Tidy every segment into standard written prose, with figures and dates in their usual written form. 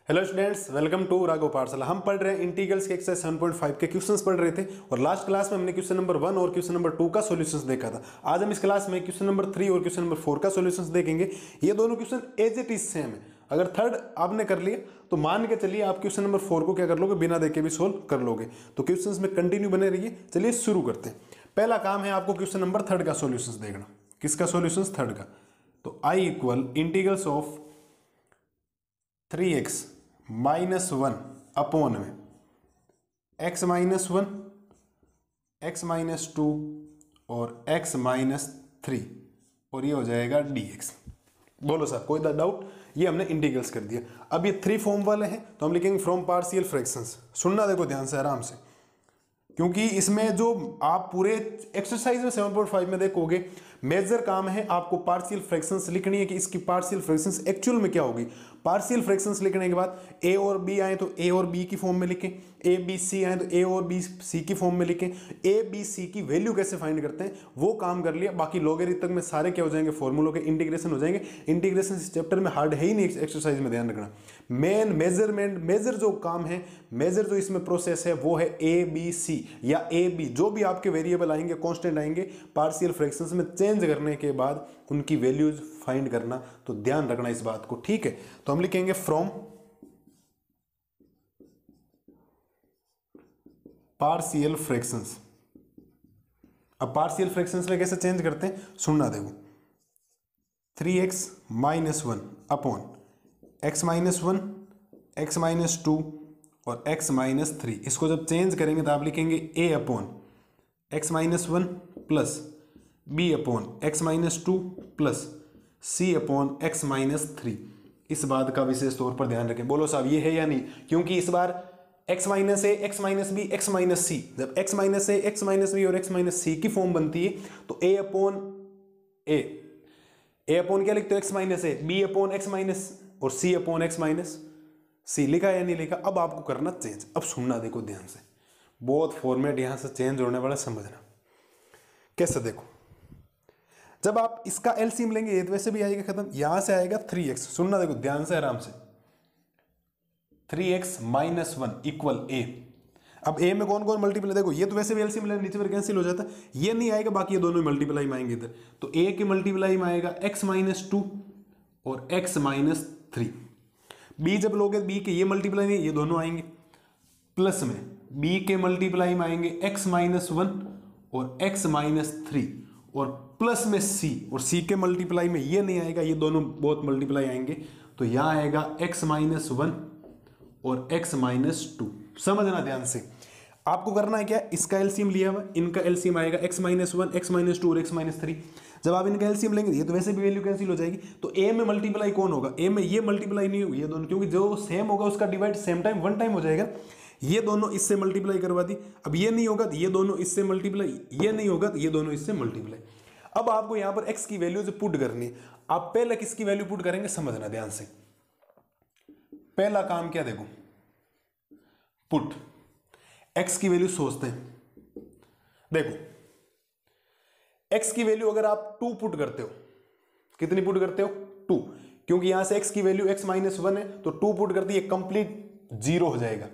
Hello students, welcome to Raghav Pathshala. हम पढ़ रहे हैं इंटीग्रल्स के एक्सरसाइज 7.5 के क्वेश्चंस पढ़ रहे थे और लास्ट क्लास में हमने क्वेश्चन नंबर 1 और क्वेश्चन नंबर 2 का सॉल्यूशंस देखा था। आज हम इस क्लास में क्वेश्चन नंबर 3 और क्वेश्चन नंबर 4 का सॉल्यूशंस देखेंगे। ये दोनों question as it is same है। अगर थर्ड आपने कर लिया तो मान के चलिए आप क्वेश्चन नंबर 4 को क्या कर लोगे, बिना देखे भी सोल्व कर लोगे। तो क्वेश्चंस में कंटिन्यू बने रहिए। चलिए शुरू करते हैं। पहला काम है आपको क्वेश्चन नंबर 3 का सॉल्यूशंस देखना। किसका सॉल्यूशंस? 3 का। तो i equal integrals of 3x minus 1 upon में x माइनस 1, x माइनस 2 और x माइनस 3 और ये हो जाएगा dx। बोलो सर कोई डाउट? ये हमने इंटीग्रल्स कर दिया। अब ये 3 फॉर्म वाले हैं तो हम लिखेंगे फ्रॉम पार्शियल फ्रैक्शंस। सुनना देखो ध्यान से, आराम से, क्योंकि इसमें जो आप पूरे एक्सरसाइज में 7.5 में देखोगे मेजर काम है आपको पार्शियल फ्रैक्शंस लिखनी है कि इसकी पार्शियल फ्रैक्शंस एक्चुअल में क्या होगी। पार्शियल फ्रैक्शंस लिखने के बाद ए और बी आए तो ए और बी की फॉर्म में लिखें, ए बी सी आए तो ए और बी सी की फॉर्म में लिखें। ए बी सी की वैल्यू कैसे फाइंड करते हैं वो काम कर लिया। बाकी लॉगरिथम में सारे क्या हो जाएंगे, फॉर्मूलों के इंटीग्रेशन हो जाएंगे। इंटीग्रेशन इस चैप्टर में हार्ड है ही नहीं, एक्सरसाइज में ध्यान रखना। मेन मेजर जो काम है, मेजर जो इसमें प्रोसेस है वो है ए बी सी या ए बी, जो भी आपके वेरिएबल आएंगे, कांस्टेंट आएंगे, पार्शियल फ्रैक्शंस में चेंज करने के बाद उनकी वैल्यूज फाइंड करना। तो ध्यान रखना इस बात को, ठीक है। तो हम लिखेंगे फ्रॉम पार्शियल फ्रैक्शंस। अब पार्शियल फ्रैक्शंस में कैसे चेंज करते हैं सुनना देखो। 3x minus 1 upon x minus 1, x minus 2 और x माइनस 3। इसको जब चेंज करेंगे तो आप लिखेंगे a upon x minus 1 plus b upon x minus 2 plus c upon x minus 3। इस बात का विशेष तौर पर ध्यान रखें। बोलो साहब ये है या नहीं? क्योंकि इस बार x minus A, x minus B, x minus C, जब x minus A, x minus B और x माइनस सी की फॉर्म बनती है तो a upon A, a upon क्या लिखते हो, x minus A, b upon x minus और c upon x minus C. लिखा या नहीं लिखा? अब आपको करना चेंज। अब सुनना देखो ध्यान से, बहुत फॉर्मेट यहां से चेंज होने वाला, समझना कैसे। देखो जब आप इसका एलसीएम लेंगे ये तो वैसे भी आएगा खत्म, यहां से आएगा 3x। सुनना देखो ध्यान से, आराम से। 3x minus 1 equal a। अब a में कौन कौन मल्टीप्लाई, देखो ये तो वैसे भी एलसीएम लेने नीचे पर कैंसिल हो जाता है, ये नहीं आएगा, बाकी ये दोनों मल्टीप्लाई में आएंगे इधर। तो a के मल्टीप्लाई में आएगा x माइनस 2 और x माइनस 3। b जब लोगे b के ये मल्टीप्लाई में ये दोनों आएंगे, प्लस में b के मल्टीप्लाई में आएंगे x माइनस 1 और x माइनस 3 और प्लस में c, और c के मल्टीप्लाई में ये नहीं आएगा, ये दोनों बहुत मल्टीप्लाई आएंगे। तो यहां आएगा x माइनस 1 और x माइनस 2। समझना ध्यान से। आपको करना है क्या, इसका एलसीएम लिया हुआ, इनका एलसीएम आएगा x माइनस 1, x माइनस 2 और x माइनस 3। जब आप इनका एलसीएम लेंगे ये तो वैसे भी वैल्यू कैंसिल हो जाएगी। तो a में मल्टीप्लाई कौन होगा, a में ये मल्टीप्लाई नहीं होगी, ये दोनों, क्योंकि जो सेम होगा उसका divide same time one time हो जाएगा। ये दोनों इससे मल्टीप्लाई करवा दी। अब ये नहीं होगा तो ये दोनों इससे मल्टीप्लाई, ये नहीं होगा तो ये दोनों इससे मल्टीप्लाई। अब आपको यहां पर x की वैल्यू जो पुट करनी है, आप पहले किसकी वैल्यू पुट करेंगे समझना ध्यान से। पहला काम क्या, देखो पुट x की वैल्यू सोचते हैं। देखो x की वैल्यू अगर आप 2 पुट करते हो, कितनी पुट करते हो? 2, क्योंकि यहां से x की वैल्यू x माइनस 1 है तो 2 पुट करती है, कंप्लीट 0 हो जाएगा।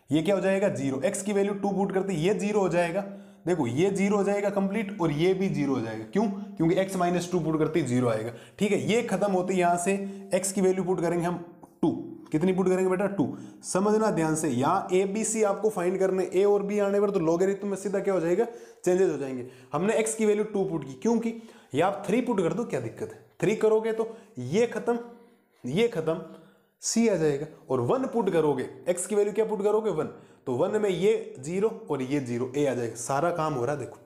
ये क्या हो जाएगा? 0। x की वैल्यू 2 पुट करती है, ये 0 हो जाएगा। देखो ये 0 हो जाएगा कंप्लीट और ये भी 0 हो जाएगा। क्यों? क्योंकि x माइनस 2 पुट करती है 0 आएगा। ठीक है, ये खत्म होती है। यहां से x की वैल्यू पुट करेंगे हम 2। कितनी पुट करेंगे बेटा? 2। समझना ध्यान से, यहां ए बी सी आपको फाइंड करने, ए और बी आने पर तो लॉगरिथम में सीधा क्या हो जाएगा, चेंजेस हो जाएंगे। हमने x की वैल्यू 2 पुट की, क्योंकि ये आप 3 पुट कर दो, क्या दिक्कत है? 3 करोगे तो ये खत्म, ये खत्म, c आ जाएगा। और 1 पुट करोगे, x की वैल्यू क्या पुट करोगे? 1, तो 1 में ये 0 और ये 0, a आ जाएगा। सारा काम हो रहा है। देखो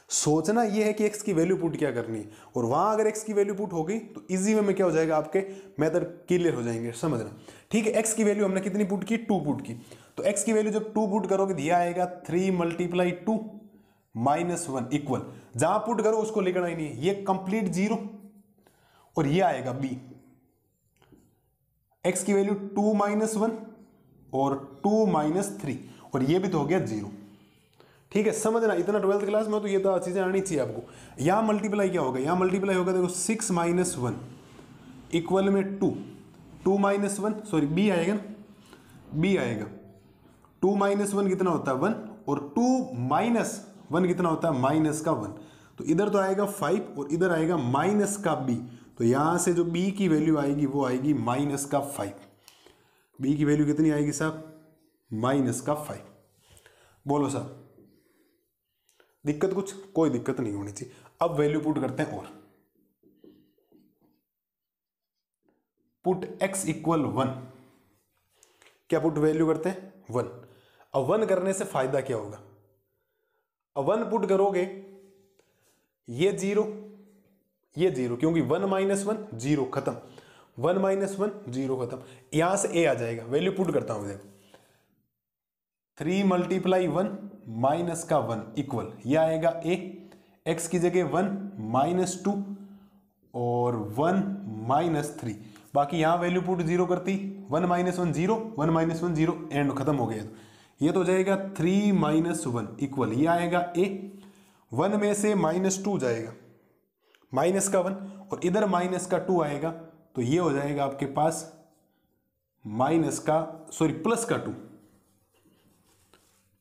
सोचना ये है कि x की वैल्यू पुट क्या करनी है, और वहां अगर x की वैल्यू पुट हो गई तो इजी वे में क्या हो जाएगा, आपके मेथड क्लियर हो जाएंगे। समझना ठीक है। x की वैल्यू हमने कितनी पुट की? 2 पुट की। तो x की वैल्यू जब 2 पुट करोगे तो यह आएगा 3 मल्टीप्लाई 2 माइनस 1 इक्वल, जहां पुट करो उसको लिखना ही नहीं है, ये कंप्लीट 0 और ये आएगा b। x की वैल्यू 2 माइनस 1 और 2 माइनस 3 और ये भी तो हो गया 0। ठीक है, समझना, इतना 12th क्लास में हो तो ये तो चीजें आनी चाहिए आपको। यहां मल्टीप्लाई क्या होगा? यहां मल्टीप्लाई होगा, देखो 6 माइनस 1 इक्वल में 2 माइनस 1, सॉरी b आएगा ना, बी आएगा। 2 माइनस 1 कितना होता है 1, और 2 माइनस 1 कितना होता है माइनस का 1। तो इधर तो आएगा 5 और इधर आएगा माइनस का b। तो यहां से जो b की वैल्यू आएगी वो आएगी माइनस का 5। b की वैल्यू कितनी आएगी साहब, माइनस का 5। बोलो साहब दिक्कत कुछ, कोई दिक्कत नहीं होनी चाहिए। अब वैल्यू पुट करते हैं, और पुट x इक्वल 1। क्या पुट वैल्यू करते हैं 1। अब 1 करने से फायदा क्या होगा, अब 1 पुट करोगे ये 0 ये 0, क्योंकि 1 माइनस 1 0 खत्म, 1 माइनस 1 0 खत्म। यहां से a आ जाएगा, वैल्यू पुट करता हूं देखो, 3 मल्टीप्लाई 1 माइनस का 1 इक्वल, यह आएगा a, x की जगह 1 माइनस 2 और 1 माइनस 3। बाकी यहां वैल्यू पुट 0 करती, 1 माइनस 1 0, 1 माइनस 1 0, एंड खत्म हो गया। ये तो हो जाएगा 3 माइनस 1 इक्वल, ये आएगा a, 1 में से माइनस 2 जाएगा, माइनस का 1, और इधर माइनस का 2 आएगा, तो ये हो जाएगा आपके पास माइनस का प्लस का 2।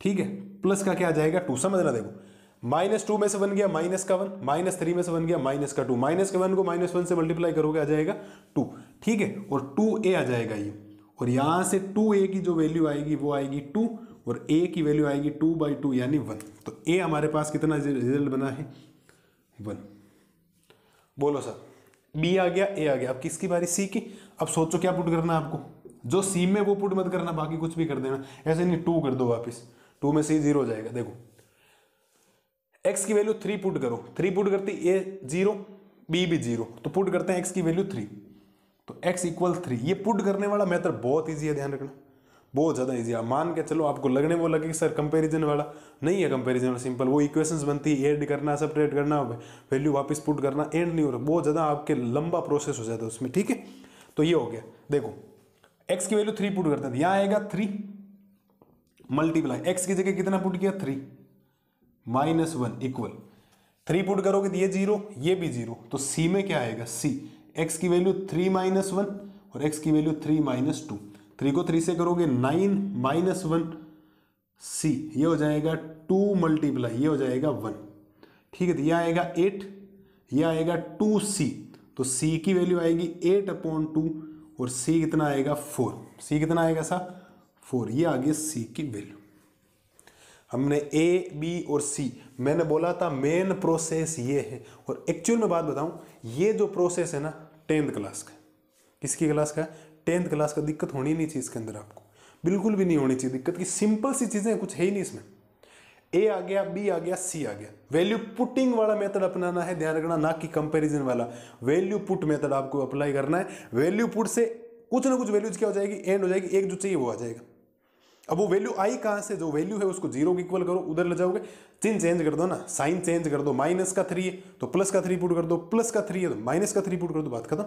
ठीक है, प्लस का क्या आ जाएगा 2, समझना देखो, माइनस 2 में से बन गया माइनस का 1, माइनस 3 में से बन गया माइनस का 2, माइनस के 1 को माइनस 1 से मल्टीप्लाई करोगे आ जाएगा 2। ठीक है, और 2a आ जाएगा ये, और यहां से 2a की जो वैल्यू आएगी वो आएगी 2, और a की वैल्यू आएगी 2/2 यानी 1। तो a हमारे पास कितना रिजल्ट बना है 1। बोलो सर, b आ गया, a आ गया। अब किसकी बारी, c की। अब सोचो क्या पुट करना है आपको, जो c में वो पुट मत करना, बाकी कुछ भी कर देना, ऐसे नहीं 2 कर दो वापस, 2 में से 0 हो जाएगा। देखो x की वैल्यू 3 पुट करो, 3 पुट करती a 0 b भी 0, तो पुट करते हैं x की वैल्यू 3, तो x इक्वल 3। ये पुट करने वाला मेथड बहुत ईजी है, ध्यान रखना बहुत ज्यादा ईजी है। मान के चलो आपको लगने वो लगे कि सर कंपैरिजन वाला नहीं है, कंपैरिजन वाला सिंपल, वो इक्वेशंस बनती है, ऐड करना, सब्ट्रैक्ट करना, वैल्यू वापस पुट करना, एंड नहीं हो रहा, बहुत ज्यादा आपके लंबा प्रोसेस हो जाता है उसमें। ठीक है, तो ये हो गया। देखो x की वैल्यू 3 पुट करते हैं, यहां आएगा 3 मल्टीप्लाई, x की जगह कितना पुट किया 3 माइनस 1 इक्वल, 3 पुट करोगे तो ये 0 ये भी 0, तो c में क्या आएगा c, x की वैल्यू 3 माइनस 1 और x की वैल्यू 3 माइनस 2, 3 को 3 से करोगे 9 माइनस 1 c, ये हो जाएगा 2 मल्टीप्लाई, ये हो जाएगा 1। ठीक है, तो ये आएगा 8, ये आएगा 2c, तो c की वैल्यू आएगी 8/2 और c कितना आएगा 4, c कितना आएगा साहब 4, ये आ गया c की वैल्यू। हमने a b और c, मैंने बोला था मेन प्रोसेस ये है, और एक्चुअल में बात बताऊं, ये जो प्रोसेस है ना 10th क्लास का, किसकी क्लास का है 10th क्लास का। दिक्कत होनी नहीं चाहिए इसके अंदर, आपको बिल्कुल भी नहीं होनी चाहिए दिक्कत की, सिंपल सी चीजें, कुछ है ही नहीं इसमें। a आ गया, b आ गया, c आ गया, वैल्यू पुटिंग वाला मेथड अपनाना है, ध्यान रखना, ना कि कंपैरिजन वाला। वैल्यू पुट मेथड आपको अप्लाई करना है। वैल्यू पुट से कुछ ना कुछ वैल्यूज क्या हो जाएगी, एंड हो जाएगी, एक जो चाहिए वो आ जाएगा। अब वो वैल्यू आई कहां से, जो वैल्यू है उसको 0 के इक्वल करो, उधर ले जाओगे, चिन्ह चेंज कर दो ना, साइन चेंज कर दो, माइनस का 3 है तो प्लस का 3 पुट कर दो, प्लस का 3 है तो माइनस का 3 पुट कर दो, बात खत्म।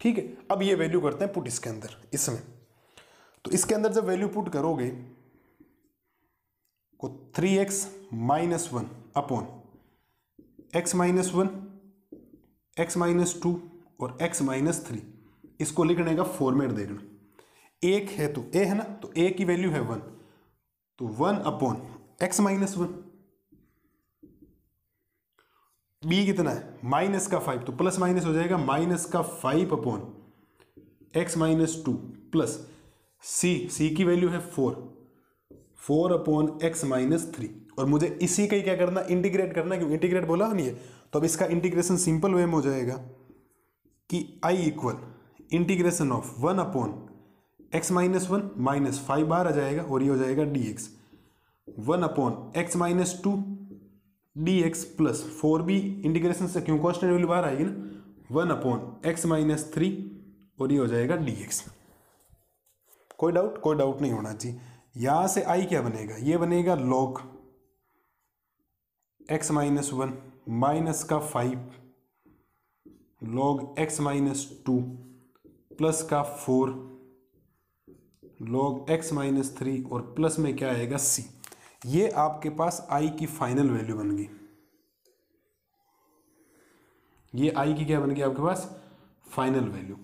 ठीक है, अब ये वैल्यू करते हैं पुट इसके अंदर, इसमें तो इसके अंदर जब वैल्यू पुट करोगे को 3x minus 1 upon x minus 1, x minus 2 और x माइनस 3, इसको लिखने का फॉर्मेट देखना। एक है तो a है ना, तो a की वैल्यू है 1, तो 1 अपॉन x माइनस 1, b कितना है माइनस का 5, तो प्लस माइनस हो जाएगा माइनस का 5 upon x minus 2 plus c की वैल्यू है 4 अपॉन x माइनस 3, और मुझे इसी का ही क्या करना, इंटीग्रेट करना, क्योंकि इंटीग्रेट बोला नहीं है, तो अब इसका इंटीग्रेशन सिंपल वे में हो जाएगा कि i equal integration of 1 upon x minus 1 minus 5 बार आ जाएगा, और ये हो जाएगा dx, 1 upon x minus 2 dx plus 4b, integration से क्यों कॉन्स्टेंट वैल्यू बाहर आएगी ना, 1 अपॉन x माइनस 3 और ये हो जाएगा dx। कोई डाउट नहीं होना चाहिए। यहां से i क्या बनेगा, ये बनेगा log x माइनस 1 माइनस का 5 log x माइनस 2 प्लस का 4 log x माइनस 3 और प्लस में क्या आएगा c। ये आपके पास i की फाइनल वैल्यू बन गई, ये i की क्या बन गई आपके पास फाइनल वैल्यू।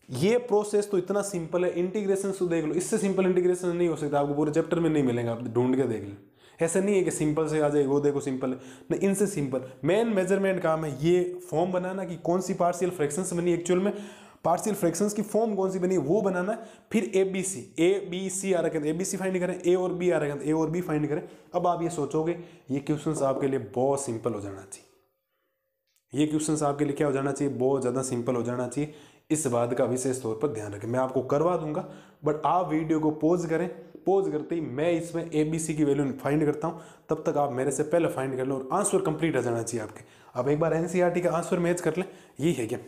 ये प्रोसेस तो इतना सिंपल है, इंटीग्रेशन तो देख लो, इससे सिंपल इंटीग्रेशन नहीं हो सकता, आपको पूरे चैप्टर में नहीं मिलेगा, आप ढूंढ के देख लें। ऐसा नहीं है कि सिंपल से आ जाए वो देखो सिंपल है, नहीं, इनसे सिंपल मेन मेजरमेंट काम है ये फॉर्म बनाना कि कौन सी पार्शियल फ्रैक्शंस बनी एक्चुअल में, पार्शियल फ्रैक्शंस की फॉर्म कौन सी बनी वो बनाना है, फिर ए बी सी आ रखे, ए बी सी फाइंड करें, ए और बी आ रखे, ए और बी फाइंड करें। अब आप ये सोचोगे ये क्वेश्चंस आपके लिए बहुत सिंपल हो जाना चाहिए, ये क्वेश्चंस आपके लिए क्या हो जाना चाहिए, बहुत ज़्यादा सिंपल हो जाना चाहिए। इस बात का विशेष तौर पर ध्यान रखें, मैं आपको करवा दूंगा, बट आप वीडियो को पॉज करें, पॉज करते ही मैं इसमें ए बी सी की वैल्यू फाइंड करता हूं, तब तक आप मेरे से पहले फाइंड कर लो और आंसर कंप्लीट हो जाना चाहिए आपके। आप एक बार एनसीईआरटी का आंसर मैच कर लें, यही है क्या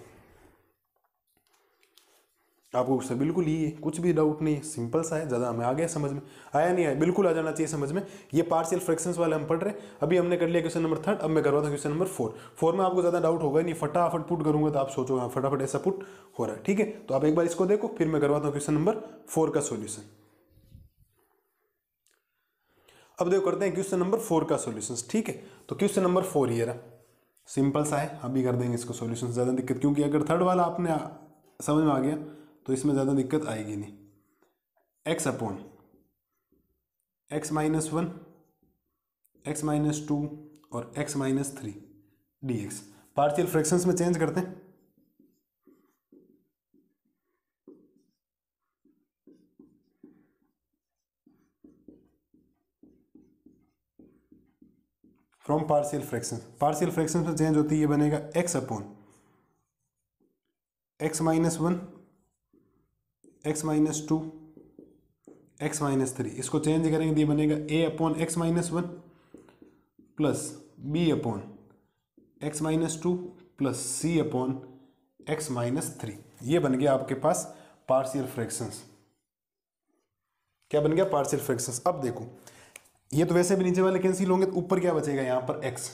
आपको उससे बिल्कुल ही है, कुछ भी डाउट नहीं है, सिंपल सा है, ज़्यादा हमें आ गया समझ में, आया नहीं आया, बिल्कुल आ जाना चाहिए समझ में। ये पार्शियल फ्रैक्शंस वाले हम पढ़ रहे हैं, अभी हमने कर लिया क्वेश्चन नंबर 3, अब मैं करवाता हूँ क्वेश्चन नंबर 4 में आपको ज़्यादा डाउट होगा नहीं, फटाफट पुट करूंगा तो आप सोचो हाँ फटाफट ऐसा पुट हो रहा है, ठीक है। तो आप एक बार इसको देखो, फिर मैं करवाता हूँ क्वेश्चन नंबर 4 का सोल्यूशन। अब देखो करते हैं क्वेश्चन नंबर 4 का सोल्यूशन, ठीक है। तो क्वेश्चन नंबर 4 ये रहा, सिंपल सा है, अभी कर देंगे इसको सोल्यूशन, ज़्यादा दिक्कत, क्योंकि अगर थर्ड वाला आपने समझ में आ गया तो इसमें ज़्यादा दिक्कत आएगी नहीं। x upon x minus 1, x minus 2 और x minus 3 dx, partial fractions में चेंज करते हैं। फ्रॉम पार्शियल फ्रैक्शंस में चेंज होती है, ये बनेगा x upon x minus 1, x minus 2, x minus 3, इसको चेंज करेंगे तो ये बनेगा a upon x minus 1 plus b upon x minus 2 plus c upon x minus 3। ये बन गया आपके पास पार्शियल फ्रैक्शंस। क्या बन गया, पार्शियल फ्रैक्शंस। अब देखो ये तो वैसे भी नीचे वाले कैंसिल होंगे, तो ऊपर क्या बचेगा यहाँ पर x,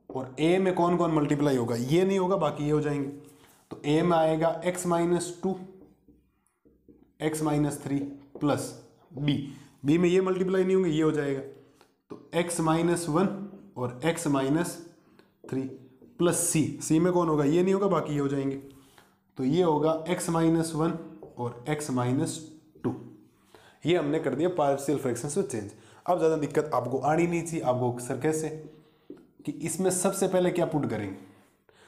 और a में कौन कौन मल्टीप्लाई होगा, ये नहीं होगा, बाकी ये हो जाएंगे। तो a में आएगा x minus 2, x minus 3 plus b में ये मल्टीप्लाई नहीं होंगे, ये हो जाएगा। तो x माइनस 1 और x माइनस 3 प्लस c में कौन होगा, ये नहीं होगा, बाकी ये हो जाएंगे। तो ये होगा x माइनस 1 और x माइनस 2। ये हमने कर दिया पार्शियल फ्रैक्शन से चेंज। अब ज़्यादा दिक्कत आपको आनी नहीं चाहिए, आपको सर कैसे कि इसमें सबसे पहले क्या पुट करेंगे,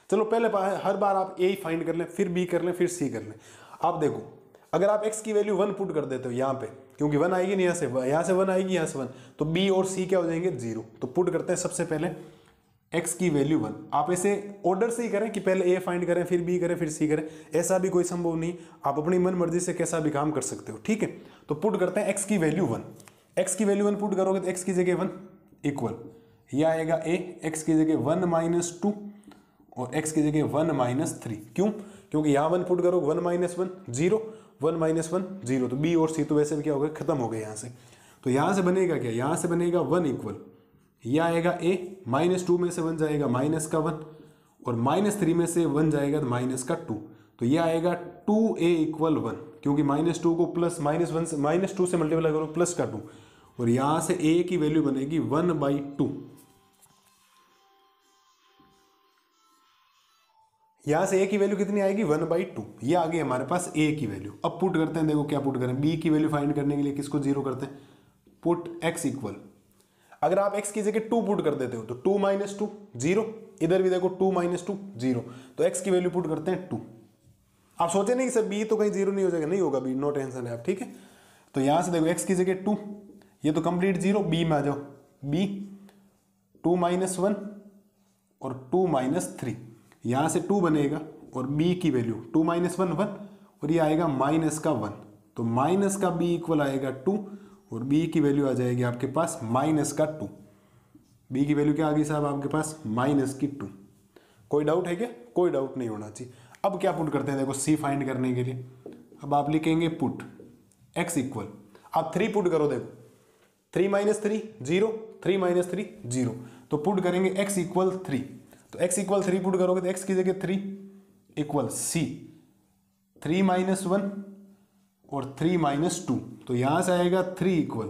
चलो पहले हर बार आप a फाइंड कर लें, फिर b कर लें, फिर c कर लें। आप देखो अगर आप x की वैल्यू 1 पुट कर देते हो यहाँ पे, क्योंकि 1 आएगी नहीं, यहाँ से 1 आएगी, यहाँ से 1, तो b और c क्या हो जाएंगे 0। तो पुट करते हैं सबसे पहले x की वैल्यू 1। आप ऐसे ऑर्डर से ही करें कि पहले a फाइंड करें, फिर b करें, फिर c करें, ऐसा भी कोई संभव नहीं, आप अपनी मन मर्जी से कैसा भी काम कर सकते हो, ठीक है। तो पुट करते हैं x की वैल्यू 1, x की वैल्यू 1 पुट करोगे तो x की जगह 1 इक्वल, यह आएगा a, x की जगह 1 माइनस 2 और x की जगह 1 माइनस 3। क्यों, क्योंकि यहाँ 1 पुट करोगे 1 माइनस 1 0, 1 माइनस 1 0, तो b और c तो वैसे भी क्या हो गए, खत्म हो गए यहाँ से। तो यहाँ से बनेगा क्या, यहाँ से बनेगा 1 इक्वल, यह आएगा a, माइनस 2 में से 1 जाएगा माइनस का 1, और माइनस 3 में से 1 जाएगा तो माइनस का 2, तो यह आएगा 2a इक्वल 1, क्योंकि माइनस 2 को प्लस माइनस 1 से माइनस 2 से मल्टीप्लाई करो प्लस का 2, और यहाँ से a की वैल्यू बनेगी 1/2। यहाँ से a की वैल्यू कितनी आएगी 1/2, ये आ गई हमारे पास a की वैल्यू। अब पुट करते हैं, देखो क्या पुट करें, b की वैल्यू फाइंड करने के लिए किसको 0 करते हैं, पुट x इक्वल, अगर आप x की जगह 2 पुट कर देते हो तो 2 माइनस 2 0, इधर भी देखो 2 माइनस 2 0, तो x की वैल्यू पुट करते हैं 2। आप सोचे नहीं सर b तो कहीं 0 नहीं हो जाएगा, नहीं होगा b, नो टेंशन है आप, ठीक है। तो यहाँ से देखो x की जगह 2, ये तो कंप्लीट 0, b में आ जाओ, b 2 माइनस 1 और 2 माइनस 3, यहाँ से 2 बनेगा और b की वैल्यू 2 माइनस 1 1, और ये आएगा माइनस का 1, तो माइनस का b इक्वल आएगा 2, और b की वैल्यू आ जाएगी आपके पास माइनस का 2। b की वैल्यू क्या आ गई साहब आपके पास, माइनस की 2। कोई डाउट है क्या, कोई डाउट नहीं होना चाहिए। अब क्या पुट करते हैं, देखो c फाइंड करने के लिए अब आप लिखेंगे पुट x इक्वल, आप 3 पुट करो, देखो 3 माइनस 3 0, 3 माइनस 3 0, तो पुट करेंगे x इक्वल 3, तो x इक्वल 3 पुट करोगे तो x की जगह 3 इक्वल c 3 माइनस 1 और 3 माइनस 2, तो यहाँ से आएगा 3 इक्वल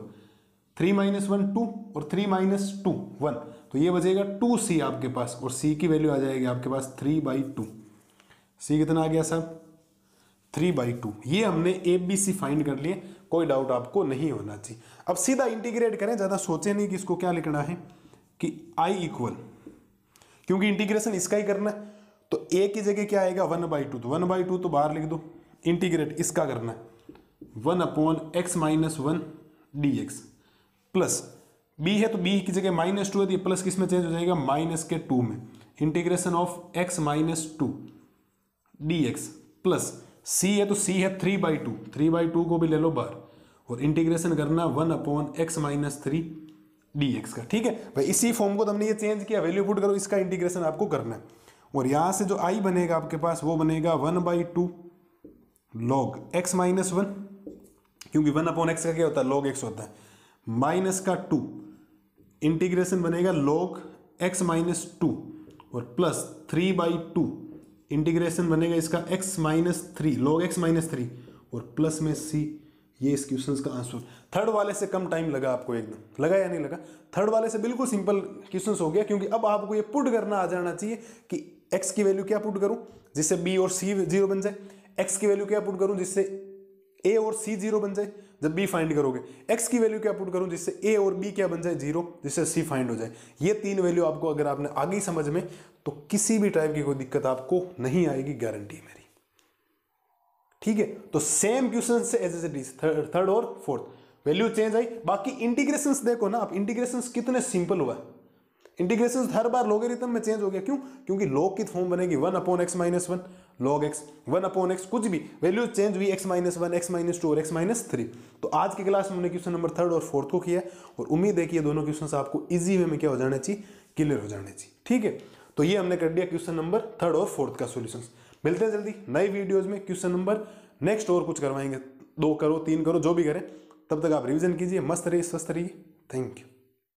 3 माइनस 1 2 और 3 माइनस 2 1, तो ये बचेगा 2c आपके पास, और c की वैल्यू आ जाएगी आपके पास 3/2। c कितना आ गया साहब 3/2। ये हमने ए बी सी फाइंड कर लिए, कोई डाउट आपको नहीं होना चाहिए। अब सीधा इंटीग्रेट करें, ज़्यादा सोचे नहीं कि इसको क्या लिखना है कि i इक्वल, क्योंकि इंटीग्रेशन इसका ही करना है तो a की जगह क्या आएगा 1/2, तो 1/2 तो बाहर लिख दो, इंटीग्रेट इसका करना है 1/x-1 dx प्लस b है तो b की जगह -2 है तो ये प्लस किस में चेंज हो जाएगा -2 में, integration of x-2 dx plus c है तो c है 3/2 को भी ले लो बाहर और इंटीग्रेशन करना 1/x-3 dx का। ठीक है भाई, इसी फॉर्म को हमने ये चेंज किया, वैल्यू पुट करो, इसका इंटीग्रेशन आपको करना है और यहां से जो i बनेगा आपके पास वो बनेगा 1/2 log x-1, क्योंकि 1/x का क्या होता है log x होता है, माइनस का 2 इंटीग्रेशन बनेगा log x-2 और प्लस 3/2 इंटीग्रेशन बनेगा इसका x-3 log x-3 और प्लस में c। ये इस क्वेश्चन का आंसर। थर्ड वाले से कम टाइम लगा आपको, एकदम लगा या नहीं लगा? थर्ड वाले से बिल्कुल सिंपल क्वेश्चन हो गया, क्योंकि अब आपको ये पुट करना आ जाना चाहिए कि x की वैल्यू क्या पुट करूं जिससे b और c 0 बन जाए, x की वैल्यू क्या पुट करूं जिससे a और c 0 बन जाए जब b फाइंड करोगे, x की वैल्यू क्या पुट करूं जिससे a और b क्या बन जाए 0, जिससे c फाइंड हो जाए। ये तीन वैल्यू आपको अगर आपने आ गई समझ में तो किसी भी टाइप की कोई दिक्कत आपको नहीं आएगी, गारंटी है मेरी। ठीक है, तो सेम क्वेश्चन से एज इट इज थर्ड और फोर्थ वैल्यू चेंज आई। बाकी इंटीग्रेशंस देखो ना आप, इंटीग्रेशंस कितने सिंपल हुआ, इंटीग्रेशंस हर बार लॉगरिथम में चेंज हो गया। क्यों? क्योंकि लॉग की फॉर्म बनेगी 1/x-1 log x, 1/x कुछ भी वैल्यू चेंज हुई x-1 x-2 और x-3। तो आज की क्लास में हमने क्वेश्चन नंबर थर्ड और फोर्थ को किया और उम्मीद है कि ये दोनों क्वेश्चन आपको इजी वे में क्या हो जाने चाहिए, क्लियर हो जाने चाहिए। ठीक है, तो ये हमने कर दिया क्वेश्चन नंबर थर्ड और फोर्थ का सोल्यूशन। मिलते हैं जल्दी नई वीडियोज में, क्वेश्चन नंबर नेक्स्ट और कुछ करवाएंगे, 2 करो 3 करो जो भी करें, तब तक आप रिवीजन कीजिए, मस्त रहिए, स्वस्थ रहिए। Thank you.